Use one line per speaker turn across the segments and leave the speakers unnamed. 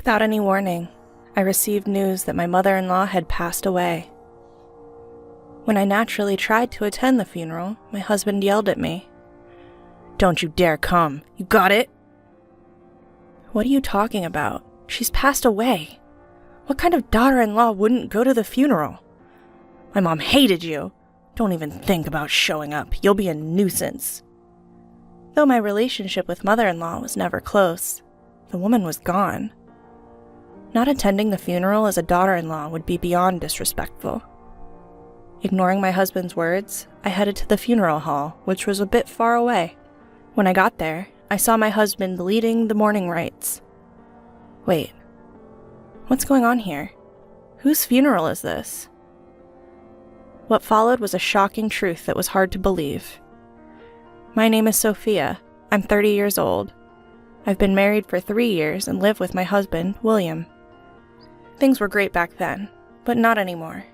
Without any warning, I received news that my mother-in-law had passed away. When I naturally tried to attend the funeral, my husband yelled at me. "Don't you dare come! You got it?" "What are you talking about? She's passed away. What kind of daughter-in-law wouldn't go to the funeral? My mom hated you. Don't even think about showing up. You'll be a nuisance." Though my relationship with mother-in-law was never close, the woman was gone. Not attending the funeral as a daughter-in-law would be beyond disrespectful. Ignoring my husband's words, I headed to the funeral hall, which was a bit far away. When I got there, I saw my husband leading the mourning rites. Wait, what's going on here? Whose funeral is this? What followed was a shocking truth that was hard to believe. My name is Sophia. I'm 30 years old. I've been married for 3 years and live with my husband, William. Things were great back then, but not anymore.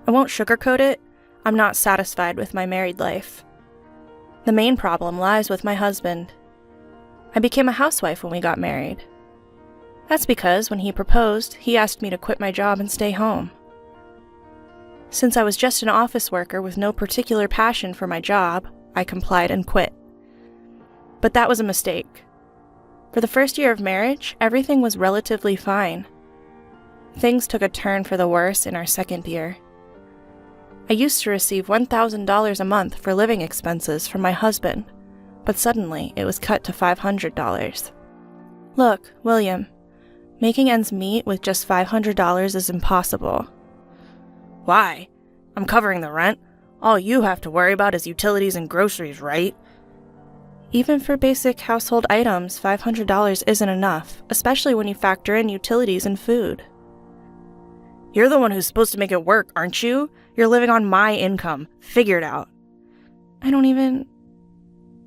I won't sugarcoat it, I'm not satisfied with my married life. The main problem lies with my husband. I became a housewife when we got married. That's because when he proposed, he asked me to quit my job and stay home. Since I was just an office worker with no particular passion for my job, I complied and quit. But that was a mistake. For the first year of marriage, everything was relatively fine. Things took a turn for the worse in our second year. I used to receive $1,000 a month for living expenses from my husband, but suddenly it was cut to $500. Look, William, making ends meet with just $500 is impossible. Why? I'm covering the rent. All you have to worry about is utilities and groceries, right? Even for basic household items, $500 isn't enough, especially when you factor in utilities and food. You're the one who's supposed to make it work, aren't you? You're living on my income. Figure it out. In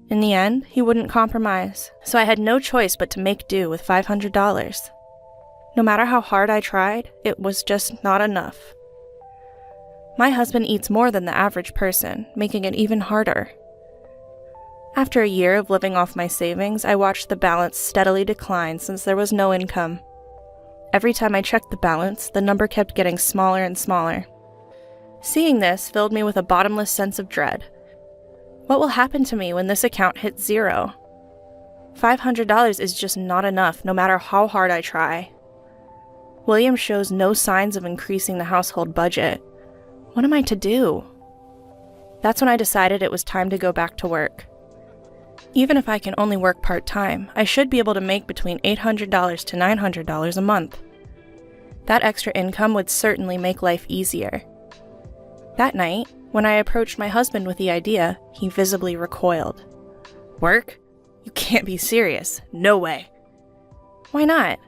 the end, he wouldn't compromise, so I had no choice but to make do with $500. No matter how hard I tried, it was just not enough. My husband eats more than the average person, making it even harder. After a year of living off my savings, I watched the balance steadily decline since there was no income. Every time I checked the balance, the number kept getting smaller and smaller. Seeing this filled me with a bottomless sense of dread. What will happen to me when this account hits zero? $500 is just not enough, no matter how hard I try. William shows no signs of increasing the household budget. What am I to do? That's when I decided it was time to go back to work. Even if I can only work part-time, I should be able to make between $800 to $900 a month. That extra income would certainly make life easier. That night, when I approached my husband with the idea, he visibly recoiled. Work? You can't be serious. No way. Why not?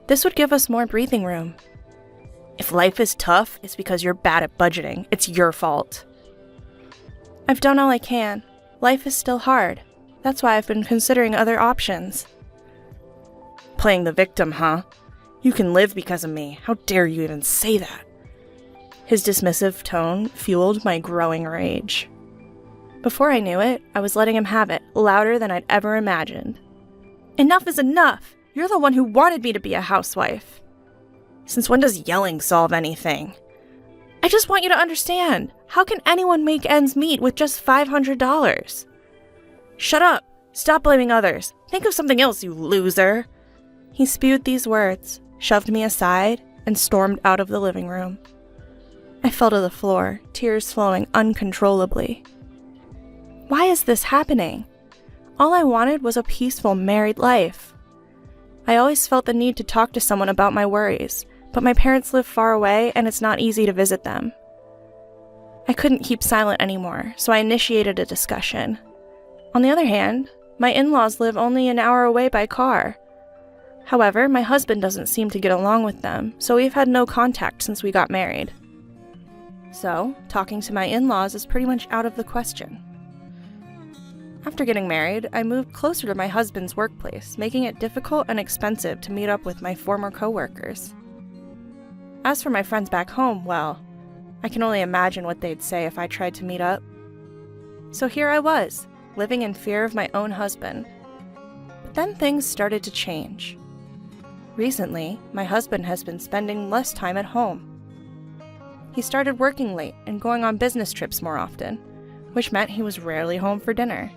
This would give us more breathing room. If life is tough, it's because you're bad at budgeting. It's your fault. I've done all I can. Life is still hard. That's why I've been considering other options. Playing the victim, huh? You can live because of me. How dare you even say that? His dismissive tone fueled my growing rage. Before I knew it, I was letting him have it, louder than I'd ever imagined. Enough is enough! You're the one who wanted me to be a housewife. Since when does yelling solve anything? I just want you to understand. How can anyone make ends meet with just $500? Shut up! Stop blaming others! Think of something else, you loser! He spewed these words, shoved me aside, and stormed out of the living room. I fell to the floor, tears flowing uncontrollably. Why is this happening? All I wanted was a peaceful married life. I always felt the need to talk to someone about my worries, but my parents live far away and it's not easy to visit them. I couldn't keep silent anymore, so I initiated a discussion. On the other hand, my in-laws live only an hour away by car. However, my husband doesn't seem to get along with them, so we've had no contact since we got married. So, talking to my in-laws is pretty much out of the question. After getting married, I moved closer to my husband's workplace, making it difficult and expensive to meet up with my former coworkers. As for my friends back home, well, I can only imagine what they'd say if I tried to meet up. So here I was, living in fear of my own husband. But then things started to change. Recently, my husband has been spending less time at home. He started working late and going on business trips more often, which meant he was rarely home for dinner.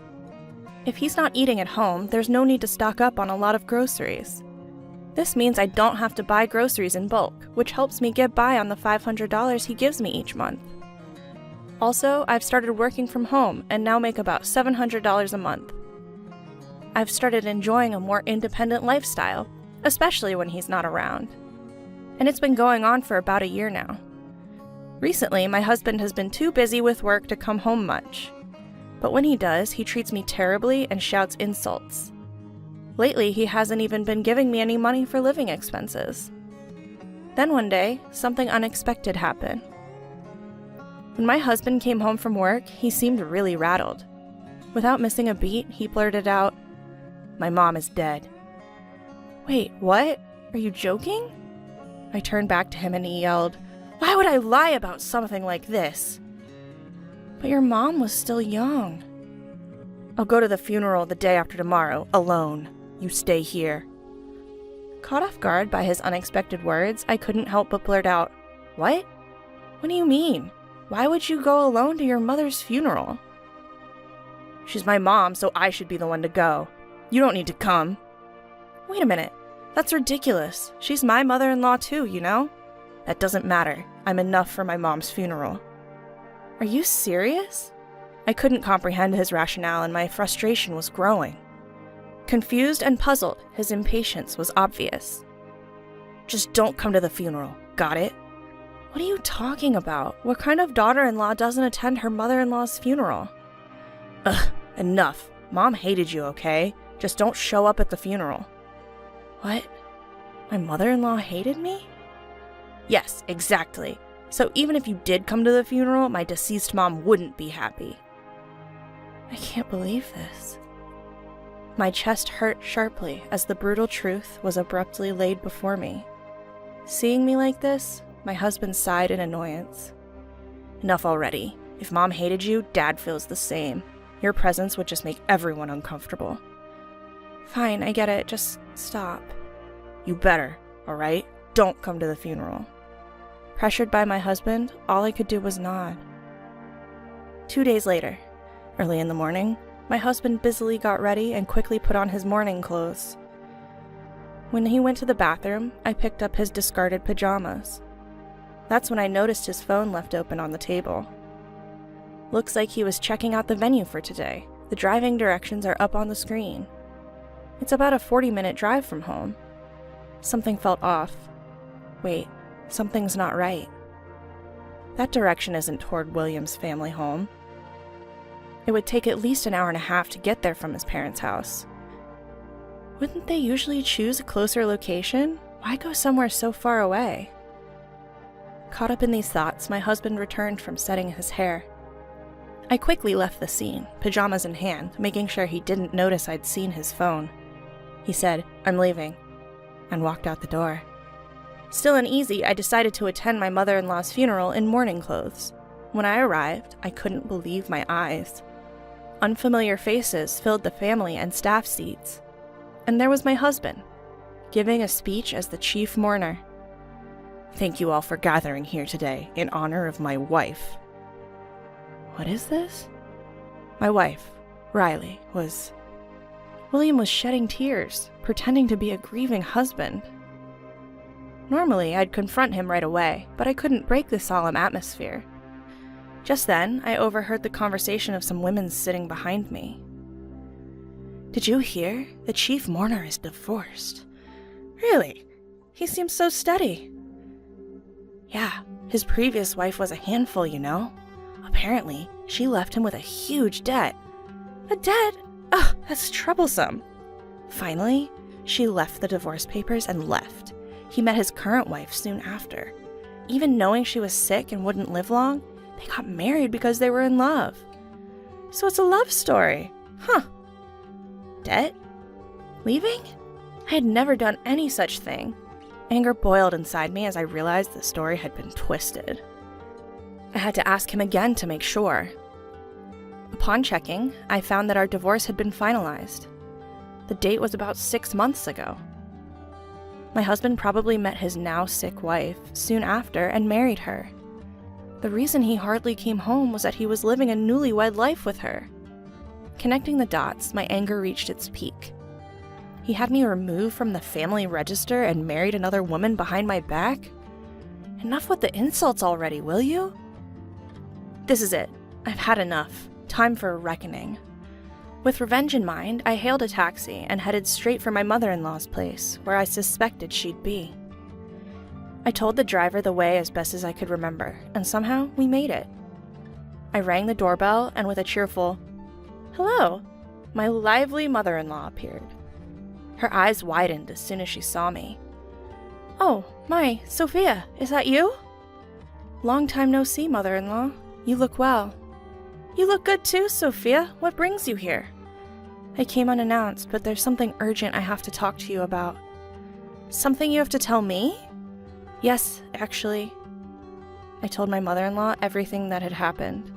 If he's not eating at home, there's no need to stock up on a lot of groceries. This means I don't have to buy groceries in bulk, which helps me get by on the $500 he gives me each month. Also, I've started working from home and now make about $700 a month. I've started enjoying a more independent lifestyle, especially when he's not around. And it's been going on for about a year now. Recently, my husband has been too busy with work to come home much. But when he does, he treats me terribly and shouts insults. Lately, he hasn't even been giving me any money for living expenses. Then one day, something unexpected happened. When my husband came home from work, he seemed really rattled. Without missing a beat, he blurted out, "My mom is dead." "Wait, what? Are you joking?" I turned back to him and he yelled, "Why would I lie about something like this?" "But your mom was still young." "I'll go to the funeral the day after tomorrow, alone. You stay here." Caught off guard by his unexpected words, I couldn't help but blurt out, "What? What do you mean? Why would you go alone to your mother's funeral?" "She's my mom, so I should be the one to go. You don't need to come." "Wait a minute. That's ridiculous. She's my mother-in-law too, you know?" "That doesn't matter. I'm enough for my mom's funeral." "Are you serious?" I couldn't comprehend his rationale and my frustration was growing. Confused and puzzled, his impatience was obvious. "Just don't come to the funeral. Got it?" "What are you talking about? What kind of daughter-in-law doesn't attend her mother-in-law's funeral?" "Ugh, enough. Mom hated you, okay? Just don't show up at the funeral." "What? My mother-in-law hated me?" "Yes, exactly. So even if you did come to the funeral, my deceased mom wouldn't be happy." I can't believe this. My chest hurt sharply as the brutal truth was abruptly laid before me. Seeing me like this, my husband sighed in annoyance. "Enough already. If Mom hated you, Dad feels the same. Your presence would just make everyone uncomfortable." "Fine, I get it. Just stop." "You better, all right? Don't come to the funeral." Pressured by my husband, all I could do was nod. 2 days later, early in the morning, my husband busily got ready and quickly put on his morning clothes. When he went to the bathroom, I picked up his discarded pajamas. That's when I noticed his phone left open on the table. Looks like he was checking out the venue for today. The driving directions are up on the screen. It's about a 40-minute drive from home. Something felt off. Wait, something's not right. That direction isn't toward William's family home. It would take at least an hour and a half to get there from his parents' house. Wouldn't they usually choose a closer location? Why go somewhere so far away? Caught up in these thoughts, my husband returned from setting his hair. I quickly left the scene, pajamas in hand, making sure he didn't notice I'd seen his phone. He said, "I'm leaving," and walked out the door. Still uneasy, I decided to attend my mother-in-law's funeral in morning clothes. When I arrived, I couldn't believe my eyes. Unfamiliar faces filled the family and staff seats. And there was my husband, giving a speech as the chief mourner. "Thank you all for gathering here today in honor of my wife." What is this? My wife, Riley, was... William was shedding tears, pretending to be a grieving husband. Normally, I'd confront him right away, but I couldn't break the solemn atmosphere. Just then, I overheard the conversation of some women sitting behind me. "Did you hear? The chief mourner is divorced." "Really? He seems so steady." "Yeah, his previous wife was a handful, you know. Apparently, she left him with a huge debt." "A debt? Ugh, that's troublesome." "Finally, she left the divorce papers and left. He met his current wife soon after. Even knowing she was sick and wouldn't live long, they got married because they were in love." "So it's a love story. Huh. Debt? Leaving?" I had never done any such thing. Anger boiled inside me as I realized the story had been twisted. I had to ask him again to make sure. Upon checking, I found that our divorce had been finalized. The date was about 6 months ago. My husband probably met his now sick wife soon after and married her. The reason he hardly came home was that he was living a newlywed life with her. Connecting the dots, my anger reached its peak. He had me removed from the family register and married another woman behind my back? Enough with the insults already, will you? This is it. I've had enough. Time for a reckoning. With revenge in mind, I hailed a taxi and headed straight for my mother-in-law's place, where I suspected she'd be. I told the driver the way as best as I could remember, and somehow we made it. I rang the doorbell, and with a cheerful, "Hello," my lively mother-in-law appeared. Her eyes widened as soon as she saw me. "Oh, my, Sophia, is that you?" "Long time no see, mother-in-law. You look well." "You look good too, Sophia. What brings you here?" "I came unannounced, but there's something urgent I have to talk to you about." "Something you have to tell me?" "Yes, actually." I told my mother-in-law everything that had happened.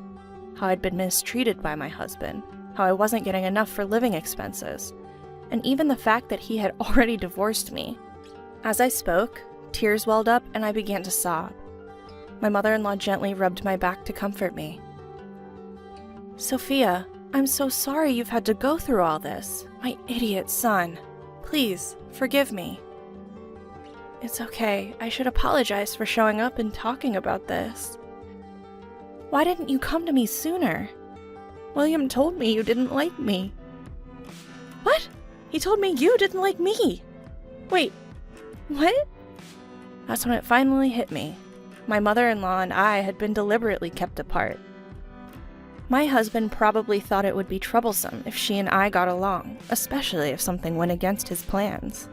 How I'd been mistreated by my husband, how I wasn't getting enough for living expenses, and even the fact that he had already divorced me. As I spoke, tears welled up and I began to sob. My mother-in-law gently rubbed my back to comfort me. "Sophia, I'm so sorry you've had to go through all this. My idiot son. Please, forgive me." "It's okay. I should apologize for showing up and talking about this." "Why didn't you come to me sooner?" "William told me you didn't like me." "What? He told me you didn't like me? Wait, what?" That's when it finally hit me. My mother-in-law and I had been deliberately kept apart. My husband probably thought it would be troublesome if she and I got along, especially if something went against his plans.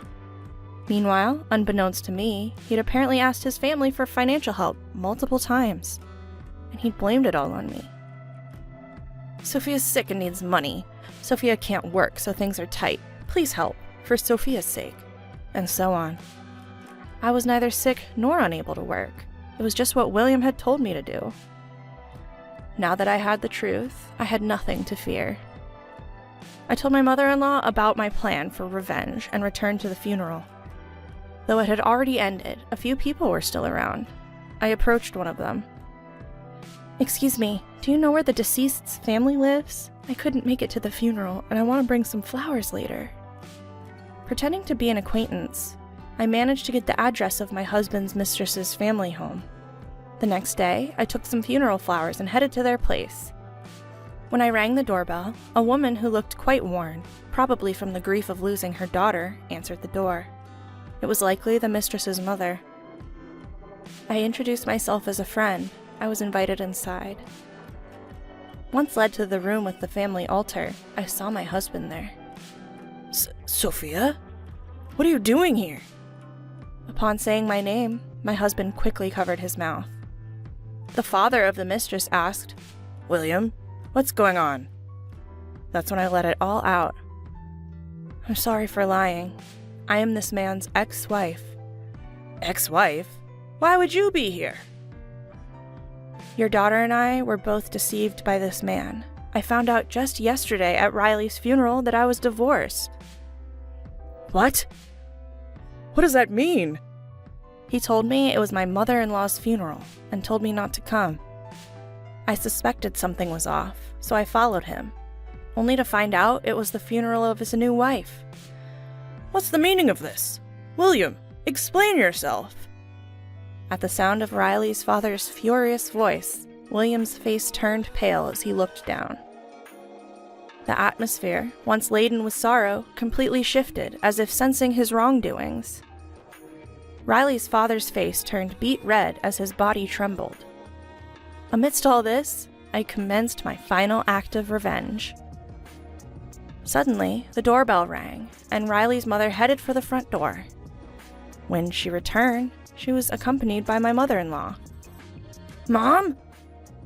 Meanwhile, unbeknownst to me, he'd apparently asked his family for financial help multiple times, and he'd blamed it all on me. "Sophia's sick and needs money. Sophia can't work, so things are tight. Please help, for Sophia's sake." And so on. I was neither sick nor unable to work. It was just what William had told me to do. Now that I had the truth, I had nothing to fear. I told my mother-in-law about my plan for revenge and returned to the funeral. Though it had already ended, a few people were still around. I approached one of them. "Excuse me, do you know where the deceased's family lives? I couldn't make it to the funeral, and I want to bring some flowers later." Pretending to be an acquaintance, I managed to get the address of my husband's mistress's family home. The next day, I took some funeral flowers and headed to their place. When I rang the doorbell, a woman who looked quite worn, probably from the grief of losing her daughter, answered the door. It was likely the mistress's mother. I introduced myself as a friend. I was invited inside. Once led to the room with the family altar, I saw my husband there. "Sophia? What are you doing here?" Upon saying my name, my husband quickly covered his mouth. The father of the mistress asked, "William, what's going on?" That's when I let it all out. "I'm sorry for lying. I am this man's ex-wife." "Ex-wife? Why would you be here?" "Your daughter and I were both deceived by this man. I found out just yesterday at Riley's funeral that I was divorced." "What? What does that mean?" "He told me it was my mother-in-law's funeral and told me not to come. I suspected something was off, so I followed him, only to find out it was the funeral of his new wife." "What's the meaning of this? William, explain yourself." At the sound of Riley's father's furious voice, William's face turned pale as he looked down. The atmosphere, once laden with sorrow, completely shifted, as if sensing his wrongdoings. Riley's father's face turned beet red as his body trembled. Amidst all this, I commenced my final act of revenge. Suddenly, the doorbell rang, and Riley's mother headed for the front door. When she returned, she was accompanied by my mother-in-law. "Mom?"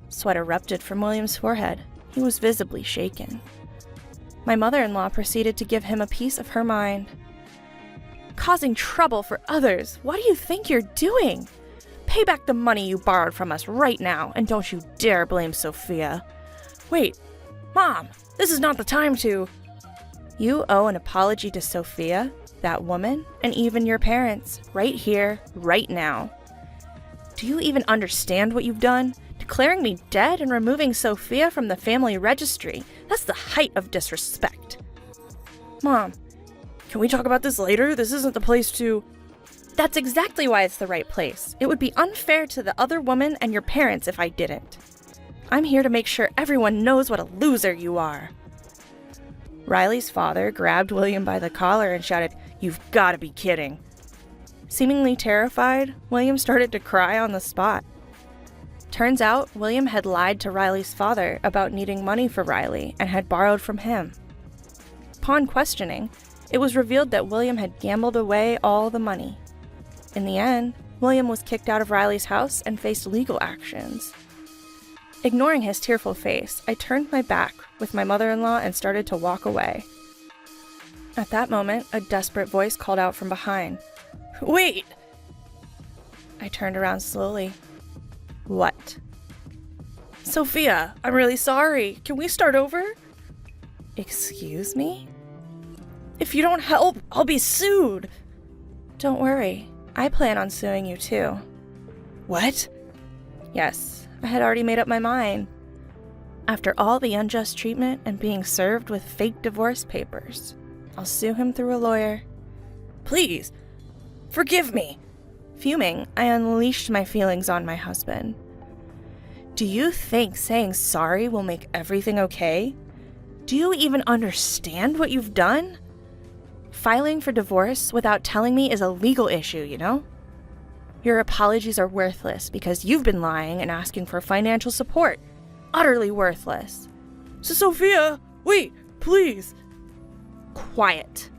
Sweat erupted from William's forehead. He was visibly shaken. My mother-in-law proceeded to give him a piece of her mind. "Causing trouble for others. What do you think you're doing? Pay back the money you borrowed from us right now, and don't you dare blame Sophia." "Wait, Mom, this is not the time to—" "You owe an apology to Sophia? that woman, and even your parents, right here, right now. Do you even understand what you've done? Declaring me dead and removing Sophia from the family registry. That's the height of disrespect. Mom, can we talk about this later? This isn't the place to... That's exactly why it's the right place. It would be unfair to the other woman and your parents if I didn't. I'm here to make sure everyone knows what a loser you are. Riley's father grabbed William by the collar and shouted, "You've got to be kidding." Seemingly terrified, William started to cry on the spot. Turns out, William had lied to Riley's father about needing money for Riley and had borrowed from him. Upon questioning, it was revealed that William had gambled away all the money. In the end, William was kicked out of Riley's house and faced legal actions. Ignoring his tearful face, I turned my back with my mother-in-law and started to walk away. At that moment, a desperate voice called out from behind, "Wait!" I turned around slowly. What? "Sophia, I'm really sorry. Can we start over?" Excuse me? "If you don't help, I'll be sued." "Don't worry. I plan on suing you too." "What?" Yes. I had already made up my mind. After all the unjust treatment and being served with fake divorce papers, I'll sue him through a lawyer. "Please, forgive me." Fuming, I unleashed my feelings on my husband. "Do you think saying sorry will make everything okay? Do you even understand what you've done? Filing for divorce without telling me is a legal issue, you know? Your apologies are worthless because you've been lying and asking for financial support. Utterly worthless." "Sophia, wait, please." Quiet.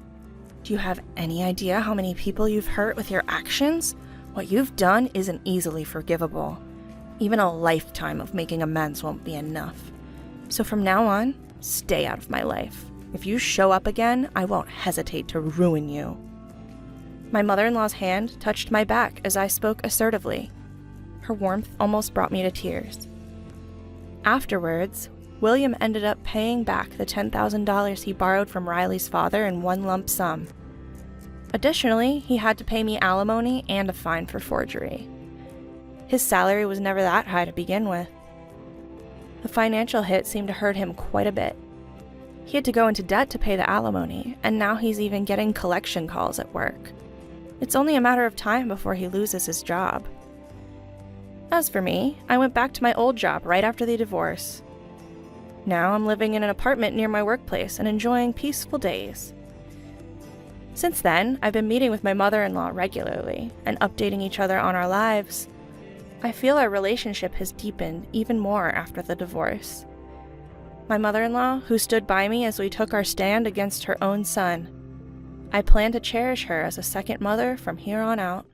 Do you have any idea how many people you've hurt with your actions? What you've done isn't easily forgivable. Even a lifetime of making amends won't be enough. So from now on, stay out of my life. If you show up again, I won't hesitate to ruin you. My mother-in-law's hand touched my back as I spoke assertively. Her warmth almost brought me to tears. Afterwards, William ended up paying back the $10,000 he borrowed from Riley's father in one lump sum. Additionally, he had to pay me alimony and a fine for forgery. His salary was never that high to begin with. The financial hit seemed to hurt him quite a bit. He had to go into debt to pay the alimony, and now he's even getting collection calls at work. It's only a matter of time before he loses his job. As for me, I went back to my old job right after the divorce. Now I'm living in an apartment near my workplace and enjoying peaceful days. Since then, I've been meeting with my mother-in-law regularly and updating each other on our lives. I feel our relationship has deepened even more after the divorce. My mother-in-law, who stood by me as we took our stand against her own son. I plan to cherish her as a second mother from here on out.